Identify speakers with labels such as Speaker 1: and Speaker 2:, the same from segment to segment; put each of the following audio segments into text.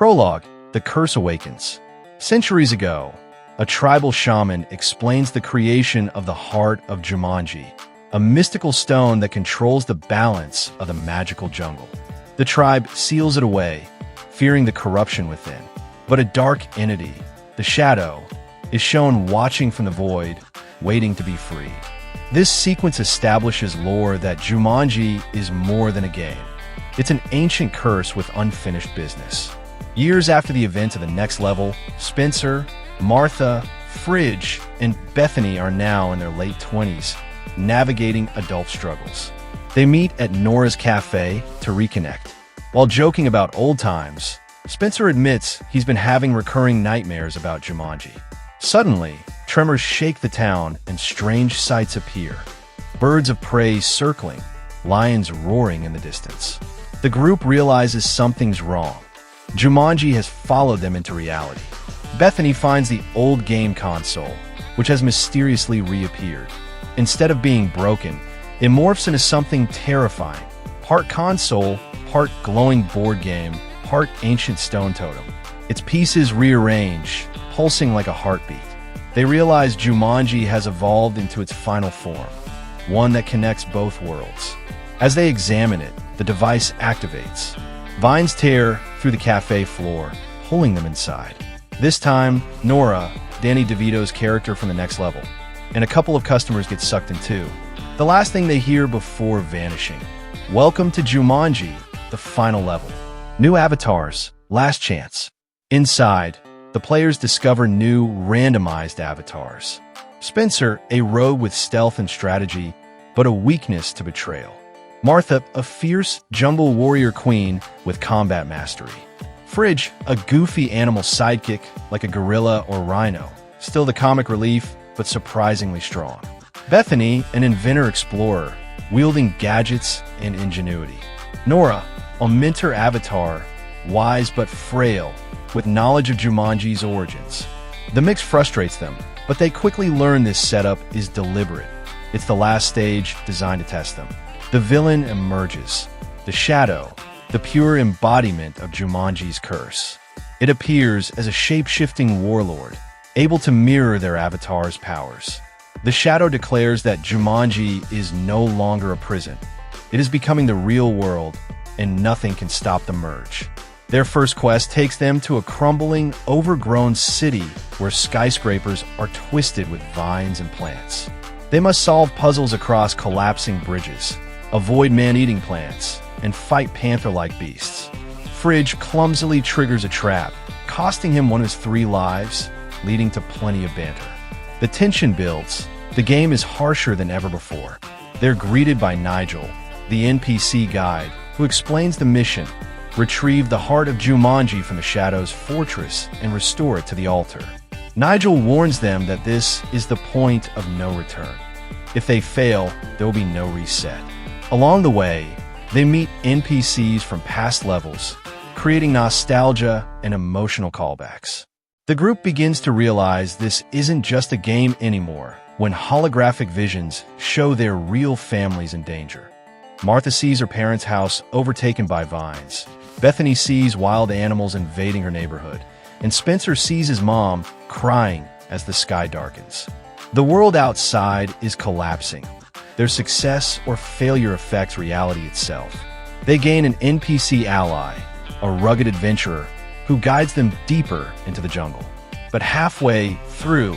Speaker 1: Prologue: The Curse Awakens. Centuries ago, a tribal shaman explains the creation of the Heart of Jumanji, a mystical stone that controls the balance of the magical jungle. The tribe seals it away, fearing the corruption within. But a dark entity, the Shadow, is shown watching from the void, waiting to be freed. This sequence establishes lore that Jumanji is more than a game. It's an ancient curse with unfinished business. Years after the events of the next level, Spencer, Martha, Fridge, and Bethany are now in their late 20s, navigating adult struggles. They meet at Nora's cafe to reconnect. While joking about old times, Spencer admits he's been having recurring nightmares about Jumanji. Suddenly, tremors shake the town and strange sights appear. Birds of prey circling, lions roaring in the distance. The group realizes something's wrong. Jumanji has followed them into reality. Bethany finds the old game console, which has mysteriously reappeared. Instead of being broken, it morphs into something terrifying. Part console, part glowing board game, part ancient stone totem. Its pieces rearrange, pulsing like a heartbeat. They realize Jumanji has evolved into its final form, one that connects both worlds. As they examine it, the device activates. Vines tear through the cafe floor, pulling them inside. This time, Nora, Danny DeVito's character from the next level, and a couple of customers get sucked in too. The last thing they hear before vanishing. Welcome to Jumanji, the final level. New avatars, last chance. Inside, the players discover new, randomized avatars. Spencer, a rogue with stealth and strategy, but a weakness to betrayal. Martha, a fierce jungle warrior queen with combat mastery. Fridge, a goofy animal sidekick like a gorilla or rhino, still the comic relief, but surprisingly strong. Bethany, an inventor explorer, wielding gadgets and ingenuity. Nora, a mentor avatar, wise but frail, with knowledge of Jumanji's origins. The mix frustrates them, but they quickly learn this setup is deliberate. It's the last stage designed to test them. The villain emerges, the Shadow, the pure embodiment of Jumanji's curse. It appears as a shape-shifting warlord, able to mirror their avatar's powers. The Shadow declares that Jumanji is no longer a prison. It is becoming the real world, and nothing can stop the merge. Their first quest takes them to a crumbling, overgrown city where skyscrapers are twisted with vines and plants. They must solve puzzles across collapsing bridges, avoid man-eating plants, and fight panther-like beasts. Fridge clumsily triggers a trap, costing him one of his 3 lives, leading to plenty of banter. The tension builds. The game is harsher than ever before. They're greeted by Nigel, the NPC guide, who explains the mission: retrieve the Heart of Jumanji from the Shadow's fortress and restore it to the altar. Nigel warns them that this is the point of no return. If they fail, there will be no reset. Along the way, they meet NPCs from past levels, creating nostalgia and emotional callbacks. The group begins to realize this isn't just a game anymore when holographic visions show their real families in danger. Martha sees her parents' house overtaken by vines. Bethany sees wild animals invading her neighborhood, and Spencer sees his mom crying as the sky darkens. The world outside is collapsing. Their success or failure affects reality itself. They gain an NPC ally, a rugged adventurer, who guides them deeper into the jungle. But halfway through,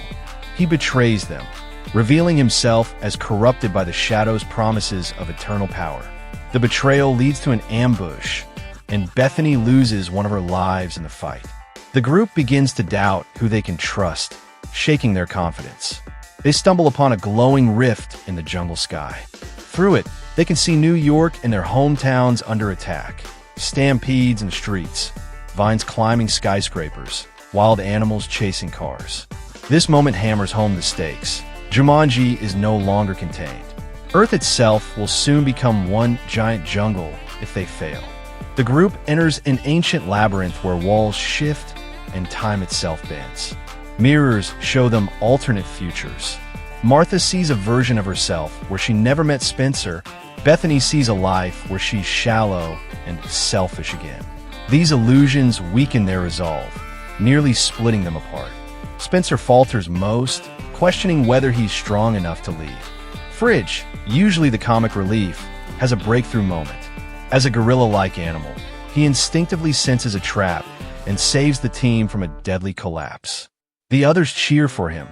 Speaker 1: he betrays them, revealing himself as corrupted by the Shadow's promises of eternal power. The betrayal leads to an ambush, and Bethany loses one of her lives in the fight. The group begins to doubt who they can trust, shaking their confidence. They stumble upon a glowing rift in the jungle sky. Through it, they can see New York and their hometowns under attack. Stampedes in the streets, vines climbing skyscrapers, wild animals chasing cars. This moment hammers home the stakes. Jumanji is no longer contained. Earth itself will soon become one giant jungle if they fail. The group enters an ancient labyrinth where walls shift and time itself bends. Mirrors show them alternate futures. Martha sees a version of herself where she never met Spencer. Bethany sees a life where she's shallow and selfish again. These illusions weaken their resolve, nearly splitting them apart. Spencer falters most, questioning whether he's strong enough to leave. Fridge, usually the comic relief, has a breakthrough moment. As a gorilla-like animal, he instinctively senses a trap and saves the team from a deadly collapse. The others cheer for him,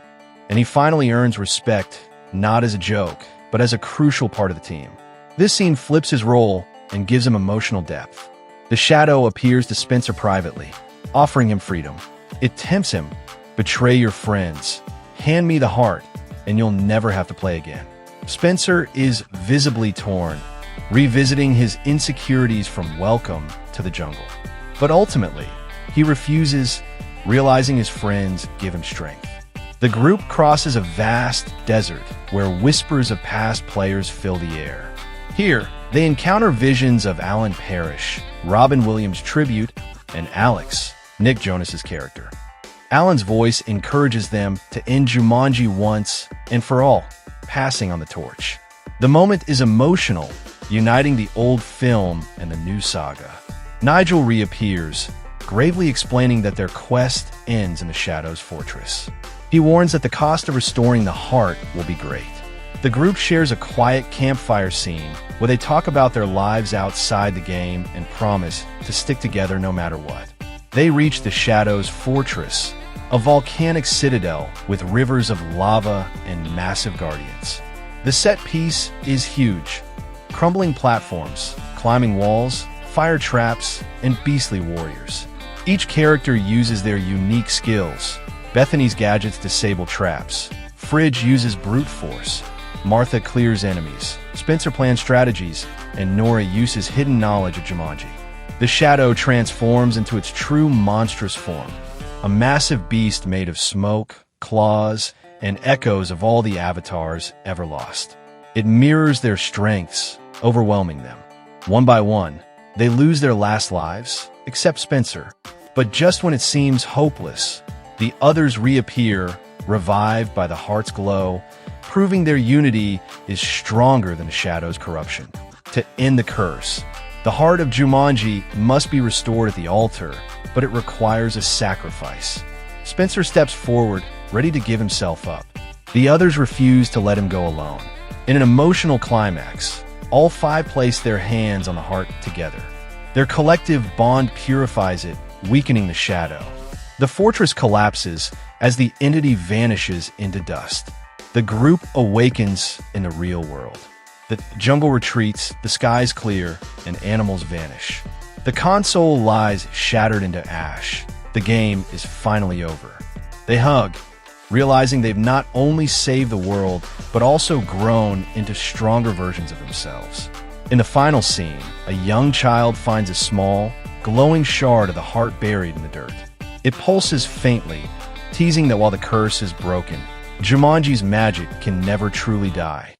Speaker 1: and he finally earns respect, not as a joke, but as a crucial part of the team. This scene flips his role and gives him emotional depth. The Shadow appears to Spencer privately, offering him freedom. It tempts him, betray your friends, hand me the heart, and you'll never have to play again. Spencer is visibly torn, revisiting his insecurities from Welcome to the Jungle. But ultimately, he refuses, realizing his friends give him strength. The group crosses a vast desert where whispers of past players fill the air. Here, they encounter visions of Alan Parrish, Robin Williams' tribute, and Alex, Nick Jonas's character. Alan's voice encourages them to end Jumanji once and for all, passing on the torch. The moment is emotional, uniting the old film and the new saga. Nigel reappears, gravely explaining that their quest ends in the Shadow's fortress. He warns that the cost of restoring the heart will be great. The group shares a quiet campfire scene where they talk about their lives outside the game and promise to stick together no matter what. They reach the Shadow's fortress, a volcanic citadel with rivers of lava and massive guardians. The set piece is huge. Crumbling platforms, climbing walls, fire traps, and beastly warriors. Each character uses their unique skills. Bethany's gadgets disable traps. Fridge uses brute force. Martha clears enemies. Spencer plans strategies, and Nora uses hidden knowledge of Jumanji. The Shadow transforms into its true monstrous form, a massive beast made of smoke, claws, and echoes of all the avatars ever lost. It mirrors their strengths, overwhelming them. One by one, they lose their last lives, except Spencer. But just when it seems hopeless, the others reappear, revived by the heart's glow, proving their unity is stronger than the Shadow's corruption. To end the curse, the heart of Jumanji must be restored at the altar, but it requires a sacrifice. Spencer steps forward, ready to give himself up. The others refuse to let him go alone. In an emotional climax, all five place their hands on the heart together. Their collective bond purifies it, weakening the Shadow. The fortress collapses as the entity vanishes into dust. The group awakens in the real world. The jungle retreats, the skies clear, and animals vanish. The console lies shattered into ash. The game is finally over. They hug, realizing they've not only saved the world, but also grown into stronger versions of themselves. In the final scene, a young child finds a small, glowing shard of the heart buried in the dirt. It pulses faintly, teasing that while the curse is broken, Jumanji's magic can never truly die.